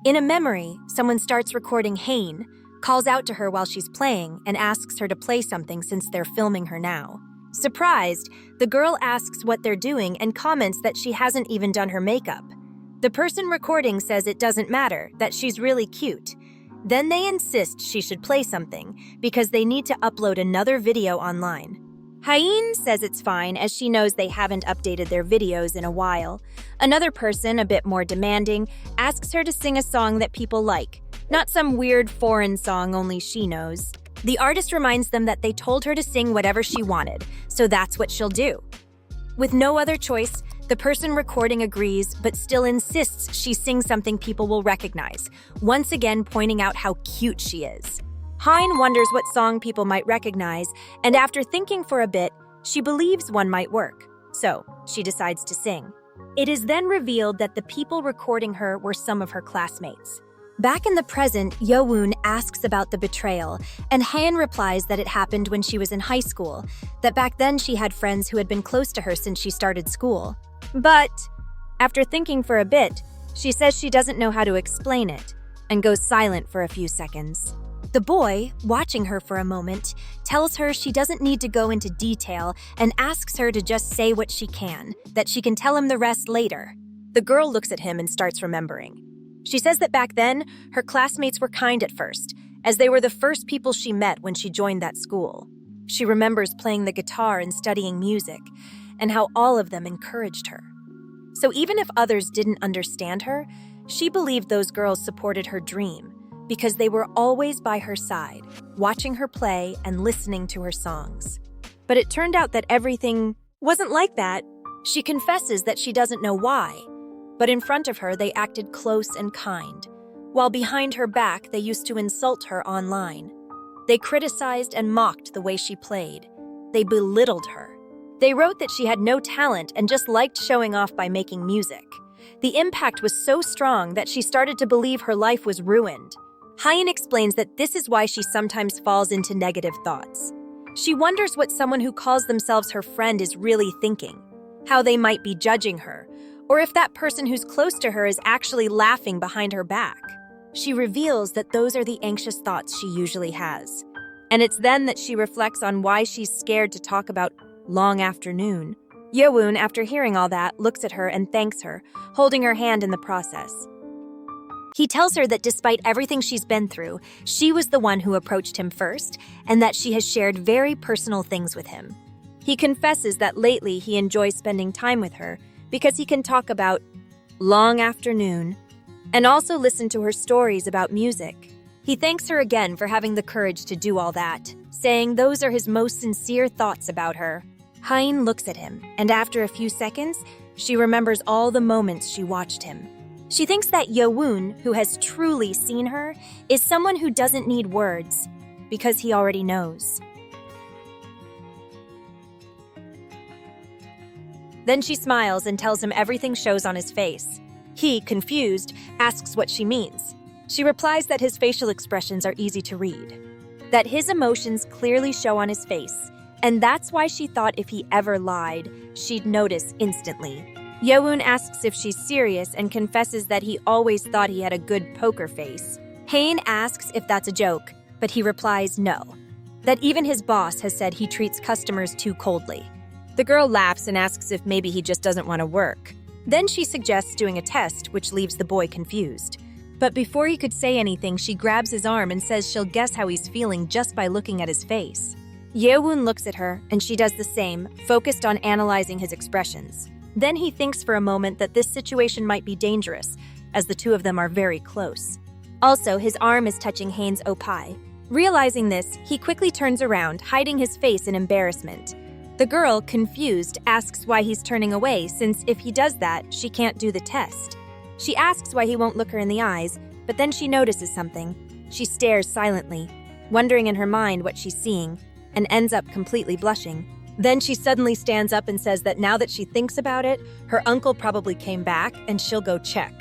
In a memory, someone starts recording Hanne, calls out to her while she's playing, and asks her to play something since they're filming her now. Surprised, the girl asks what they're doing and comments that she hasn't even done her makeup. The person recording says it doesn't matter, that she's really cute. Then they insist she should play something because they need to upload another video online. Hanne says it's fine as she knows they haven't updated their videos in a while. Another person, a bit more demanding, asks her to sing a song that people like, not some weird foreign song only she knows. The artist reminds them that they told her to sing whatever she wanted, so that's what she'll do. With no other choice, the person recording agrees but still insists she sing something people will recognize, once again pointing out how cute she is. Hanne wonders what song people might recognize, and after thinking for a bit, she believes one might work, so she decides to sing. It is then revealed that the people recording her were some of her classmates. Back in the present, Yeowoon asks about the betrayal, and Hanne replies that it happened when she was in high school, that back then she had friends who had been close to her since she started school. But after thinking for a bit, she says she doesn't know how to explain it, and goes silent for a few seconds. The boy, watching her for a moment, tells her she doesn't need to go into detail and asks her to just say what she can, that she can tell him the rest later. The girl looks at him and starts remembering. She says that back then, her classmates were kind at first, as they were the first people she met when she joined that school. She remembers playing the guitar and studying music, and how all of them encouraged her. So even if others didn't understand her, she believed those girls supported her dream, because they were always by her side, watching her play and listening to her songs. But it turned out that everything wasn't like that. She confesses that she doesn't know why, but in front of her they acted close and kind, while behind her back they used to insult her online. They criticized and mocked the way she played. They belittled her. They wrote that she had no talent and just liked showing off by making music. The impact was so strong that she started to believe her life was ruined. Hanne explains that this is why she sometimes falls into negative thoughts. She wonders what someone who calls themselves her friend is really thinking, how they might be judging her, or if that person who's close to her is actually laughing behind her back. She reveals that those are the anxious thoughts she usually has. And it's then that she reflects on why she's scared to talk about long afternoon. Yeowoon, after hearing all that, looks at her and thanks her, holding her hand in the process. He tells her that despite everything she's been through, she was the one who approached him first, and that she has shared very personal things with him. He confesses that lately he enjoys spending time with her because he can talk about long afternoon and also listen to her stories about music. He thanks her again for having the courage to do all that, saying those are his most sincere thoughts about her. Hanne looks at him, and after a few seconds, she remembers all the moments she watched him. She thinks that Yeowoon, who has truly seen her, is someone who doesn't need words, because he already knows. Then she smiles and tells him everything shows on his face. He, confused, asks what she means. She replies that his facial expressions are easy to read, that his emotions clearly show on his face, and that's why she thought if he ever lied, she'd notice instantly. Yeowoon asks if she's serious and confesses that he always thought he had a good poker face. Hanne asks if that's a joke, but he replies no, that even his boss has said he treats customers too coldly. The girl laughs and asks if maybe he just doesn't want to work. Then she suggests doing a test, which leaves the boy confused. But before he could say anything, she grabs his arm and says she'll guess how he's feeling just by looking at his face. Yeowoon looks at her, and she does the same, focused on analyzing his expressions. Then he thinks for a moment that this situation might be dangerous, as the two of them are very close. Also, his arm is touching Hanne's opai. Realizing this, he quickly turns around, hiding his face in embarrassment. The girl, confused, asks why he's turning away, since if he does that, she can't do the test. She asks why he won't look her in the eyes, but then she notices something. She stares silently, wondering in her mind what she's seeing, and ends up completely blushing. Then she suddenly stands up and says that now that she thinks about it, her uncle probably came back and she'll go check.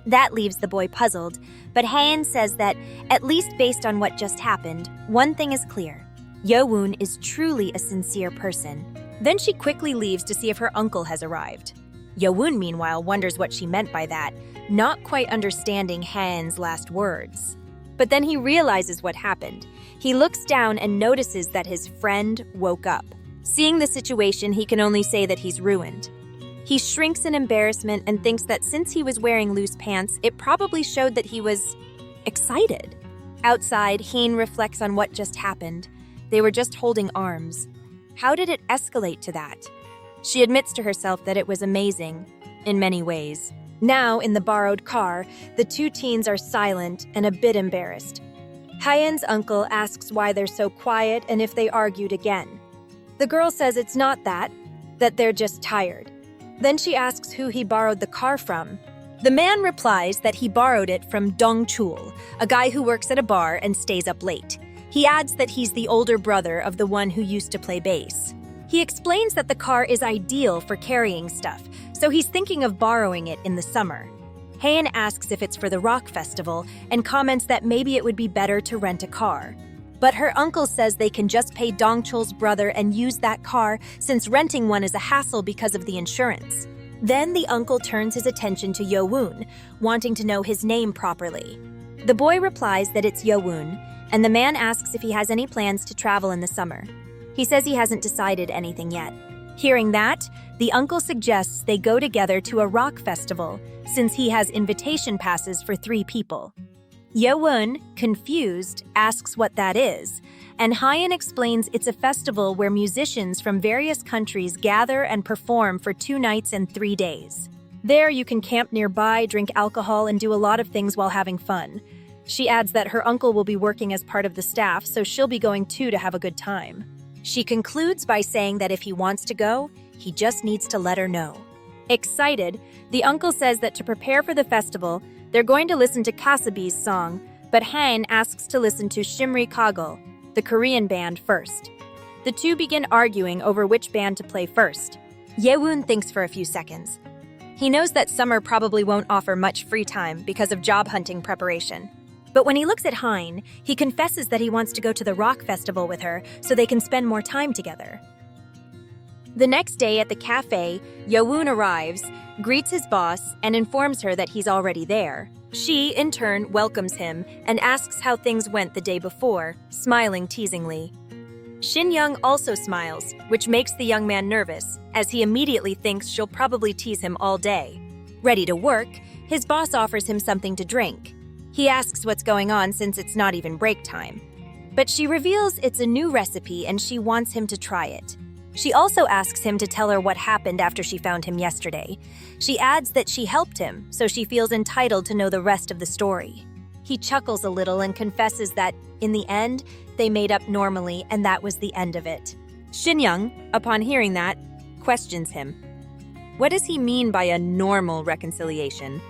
That leaves the boy puzzled, but Hanne says that, at least based on what just happened, one thing is clear. Yeowoon is truly a sincere person. Then she quickly leaves to see if her uncle has arrived. Yeowoon, meanwhile, wonders what she meant by that, not quite understanding Han's last words. But then he realizes what happened. He looks down and notices that his friend woke up. Seeing the situation, he can only say that he's ruined. He shrinks in embarrassment and thinks that since he was wearing loose pants, it probably showed that he was excited. Outside, Heen reflects on what just happened. They were just holding arms. How did it escalate to that? She admits to herself that it was amazing, in many ways. Now, in the borrowed car, the two teens are silent and a bit embarrassed. Hyen's uncle asks why they're so quiet and if they argued again. The girl says it's not that they're just tired. Then she asks who he borrowed the car from. The man replies that he borrowed it from Dong Chul, a guy who works at a bar and stays up late. He adds that he's the older brother of the one who used to play bass. He explains that the car is ideal for carrying stuff, so he's thinking of borrowing it in the summer. Hyen asks if it's for the rock festival and comments that maybe it would be better to rent a car. But her uncle says they can just pay Dong Chul's brother and use that car since renting one is a hassle because of the insurance. Then the uncle turns his attention to Yo-woon, wanting to know his name properly. The boy replies that it's Yo-woon, and the man asks if he has any plans to travel in the summer. He says he hasn't decided anything yet. Hearing that, the uncle suggests they go together to a rock festival since he has invitation passes for 3 people. Yo-woon, confused, asks what that is, and Hyen explains it's a festival where musicians from various countries gather and perform for 2 nights and 3 days. There you can camp nearby, drink alcohol, and do a lot of things while having fun. She adds that her uncle will be working as part of the staff, so she'll be going too to have a good time. She concludes by saying that if he wants to go, he just needs to let her know. Excited, the uncle says that to prepare for the festival, they're going to listen to Kasabi's song, but Hyen asks to listen to Shimri Kagul, the Korean band, first. The two begin arguing over which band to play first. Ye-woon thinks for a few seconds. He knows that summer probably won't offer much free time because of job hunting preparation. But when he looks at Hyen, he confesses that he wants to go to the rock festival with her so they can spend more time together. The next day at the cafe, Yo-woon arrives, greets his boss, and informs her that he's already there. She, in turn, welcomes him and asks how things went the day before, smiling teasingly. Shin-young also smiles, which makes the young man nervous, as he immediately thinks she'll probably tease him all day. Ready to work, his boss offers him something to drink. He asks what's going on since it's not even break time. But she reveals it's a new recipe and she wants him to try it. She also asks him to tell her what happened after she found him yesterday. She adds that she helped him, so she feels entitled to know the rest of the story. He chuckles a little and confesses that, in the end, they made up normally and that was the end of it. Shin-young, upon hearing that, questions him. What does he mean by a normal reconciliation?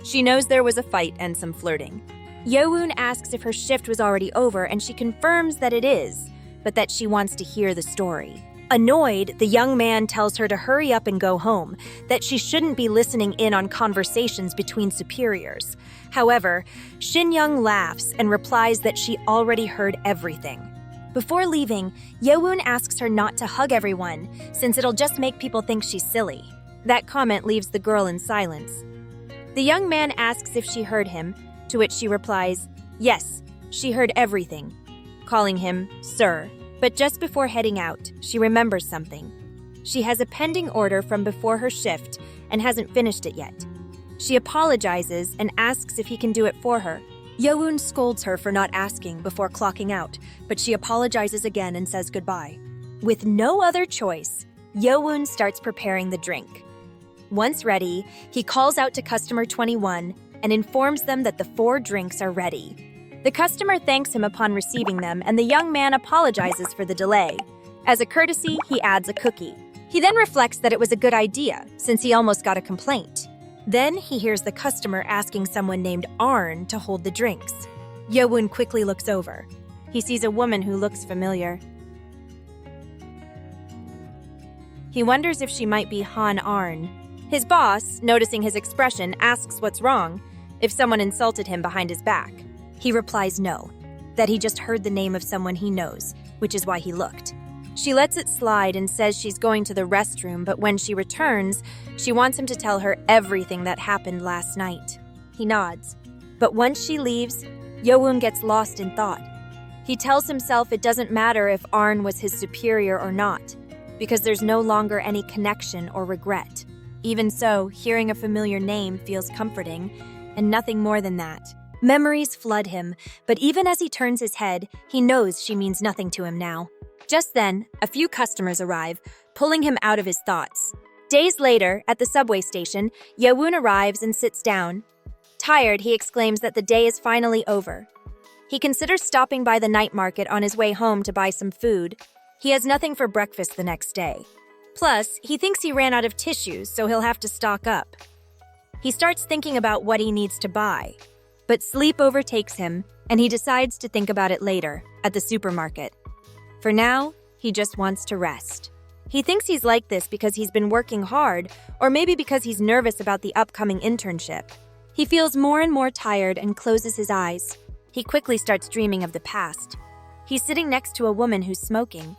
She knows there was a fight and some flirting. Yo-woon asks if her shift was already over and she confirms that it is, but that she wants to hear the story. Annoyed, the young man tells her to hurry up and go home, that she shouldn't be listening in on conversations between superiors. However, Shin-young laughs and replies that she already heard everything. Before leaving, Yo-woon asks her not to hug everyone, since it'll just make people think she's silly. That comment leaves the girl in silence. The young man asks if she heard him, to which she replies, yes, she heard everything, calling him sir. But just before heading out, she remembers something. She has a pending order from before her shift and hasn't finished it yet. She apologizes and asks if he can do it for her. Yo-woon scolds her for not asking before clocking out, but she apologizes again and says goodbye. With no other choice, Yo-woon starts preparing the drink. Once ready, he calls out to customer 21 and informs them that the 4 drinks are ready. The customer thanks him upon receiving them, and the young man apologizes for the delay. As a courtesy, he adds a cookie. He then reflects that it was a good idea, since he almost got a complaint. Then he hears the customer asking someone named Arn to hold the drinks. Yo-woon quickly looks over. He sees a woman who looks familiar. He wonders if she might be Han Arn. His boss, noticing his expression, asks what's wrong, if someone insulted him behind his back. He replies no, that he just heard the name of someone he knows, which is why he looked. She lets it slide and says she's going to the restroom, but when she returns, she wants him to tell her everything that happened last night. He nods. But once she leaves, Yowoon gets lost in thought. He tells himself it doesn't matter if Arn was his superior or not, because there's no longer any connection or regret. Even so, hearing a familiar name feels comforting, and nothing more than that. Memories flood him, but even as he turns his head, he knows she means nothing to him now. Just then, a few customers arrive, pulling him out of his thoughts. Days later, at the subway station, Yowoon arrives and sits down. Tired, he exclaims that the day is finally over. He considers stopping by the night market on his way home to buy some food. He has nothing for breakfast the next day. Plus, he thinks he ran out of tissues, so he'll have to stock up. He starts thinking about what he needs to buy. But sleep overtakes him, and he decides to think about it later, at the supermarket. For now, he just wants to rest. He thinks he's like this because he's been working hard, or maybe because he's nervous about the upcoming internship. He feels more and more tired and closes his eyes. He quickly starts dreaming of the past. He's sitting next to a woman who's smoking.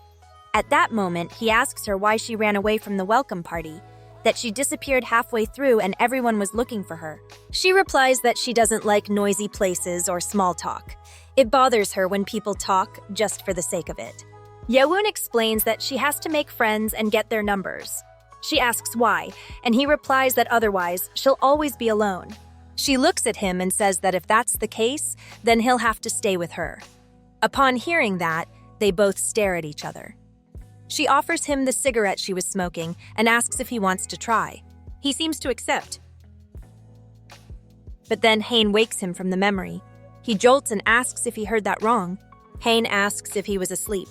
At that moment, he asks her why she ran away from the welcome party, that she disappeared halfway through and everyone was looking for her. She replies that she doesn't like noisy places or small talk. It bothers her when people talk just for the sake of it. Yowoon explains that she has to make friends and get their numbers. She asks why, and he replies that otherwise, she'll always be alone. She looks at him and says that if that's the case, then he'll have to stay with her. Upon hearing that, they both stare at each other. She offers him the cigarette she was smoking and asks if he wants to try. He seems to accept. But then Hanne wakes him from the memory. He jolts and asks if he heard that wrong. Hanne asks if he was asleep.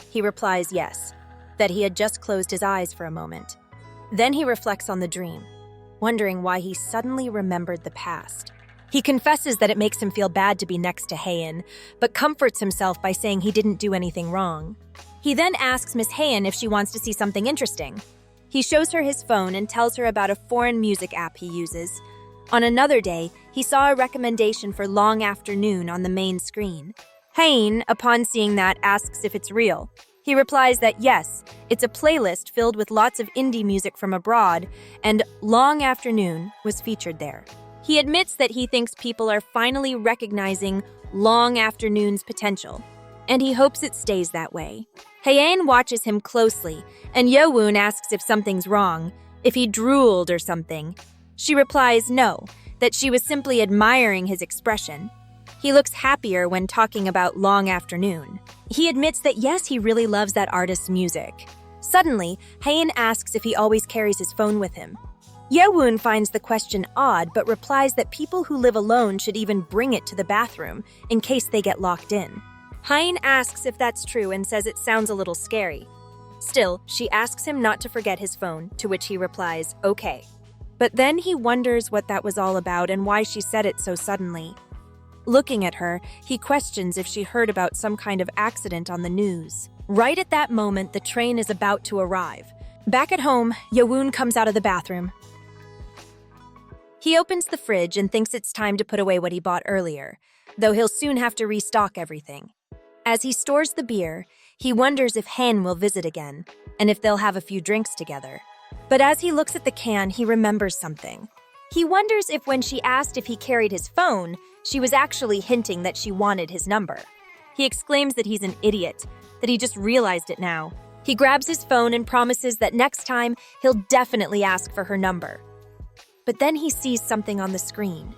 He replies yes, that he had just closed his eyes for a moment. Then he reflects on the dream, wondering why he suddenly remembered the past. He confesses that it makes him feel bad to be next to Hanne, but comforts himself by saying he didn't do anything wrong. He then asks Miss Hanne if she wants to see something interesting. He shows her his phone and tells her about a foreign music app he uses. On another day, he saw a recommendation for Long Afternoon on the main screen. Hanne, upon seeing that, asks if it's real. He replies that yes, it's a playlist filled with lots of indie music from abroad, and Long Afternoon was featured there. He admits that he thinks people are finally recognizing Long Afternoon's potential, and he hopes it stays that way. Hanne watches him closely, and Yowoon asks if something's wrong, if he drooled or something. She replies no, that she was simply admiring his expression. He looks happier when talking about Long Afternoon. He admits that yes, he really loves that artist's music. Suddenly, Hanne asks if he always carries his phone with him. Yowoon finds the question odd, but replies that people who live alone should even bring it to the bathroom in case they get locked in. Hanne asks if that's true and says it sounds a little scary. Still, she asks him not to forget his phone, to which he replies, okay. But then he wonders what that was all about and why she said it so suddenly. Looking at her, he questions if she heard about some kind of accident on the news. Right at that moment, the train is about to arrive. Back at home, Yowoon comes out of the bathroom. He opens the fridge and thinks it's time to put away what he bought earlier, though he'll soon have to restock everything. As he stores the beer, he wonders if Hanne will visit again, and if they'll have a few drinks together. But as he looks at the can, he remembers something. He wonders if when she asked if he carried his phone, she was actually hinting that she wanted his number. He exclaims that he's an idiot, that he just realized it now. He grabs his phone and promises that next time, he'll definitely ask for her number. But then he sees something on the screen.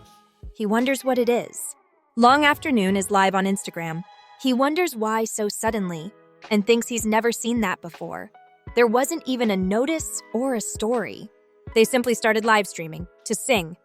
He wonders what it is. Long Afternoon is live on Instagram. He wonders why so suddenly, and thinks he's never seen that before. There wasn't even a notice or a story. They simply started live streaming to sing.